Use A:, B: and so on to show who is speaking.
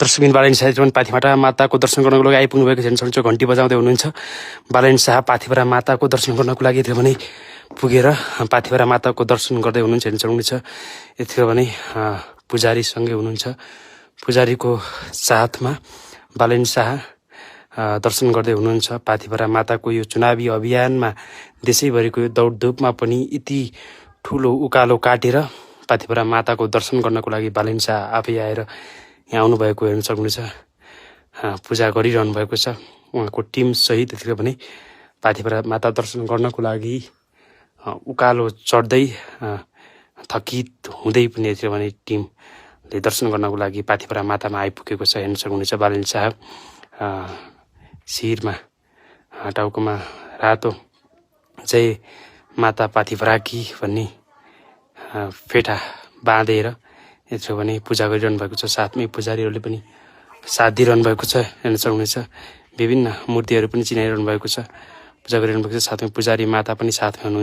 A: दर्शकबिन बालेन शाह पाथिभरा माताको दर्शन गर्नको लागि आइपुग्नु भएको हेर्न सक्नुहुन्छ। घन्टी बजाउँदै हुनुहुन्छ। बालेन शाह पाथिभरा माताको दर्शन गर्नको लागि यति भने पुगेर पाथिभरा माताको दर्शन गर्दै हुनुहुन्छ हेर्न सक्नुहुन्छ। यति भने पुजारीसँगै हुनुहुन्छ। पुजारीको साथमा बालेन शाह दर्शन गर्दै हुनुहुन्छ। पाथिभरा माताको यो चुनावी अभियानमा देशैभरिको दौडधुपमा पनि यति ठुलो उकालो काटेर पाथिभरा माताको दर्शन गर्नको लागि बालेन शाह आफै आएर यहाँ आउनुभएको हेर्न सक्नुहुन्छ। पूजा गरिरहनु भएको छ उहाँको टिम सहित। त्यतिखेर भने पाथिभरा माता दर्शन गर्नको लागि उकालो चढ्दै थकित हुँदै पनि यतिखेर भने टिमले दर्शन गर्नको लागि पाथिभरा मातामा आइपुगेको छ हेर्न सक्नुहुन्छ। बालेन शाह शिरमा टाउकोमा रातो जय माता पाथिभराकी भन्ने फेटा बाँधेर यत्रो भने पूजा गरिरहनु भएको छ। साथमै पुजारीहरूले पनि साथ दिइरहनु भएको छ हेर्न सक्नुहुन्छ। विभिन्न मूर्तिहरू पनि चिनाइरहनु भएको छ, पूजा गरिरहनु भएको छ। साथमै पुजारी माता पनि साथमा हुनुहुन्छ।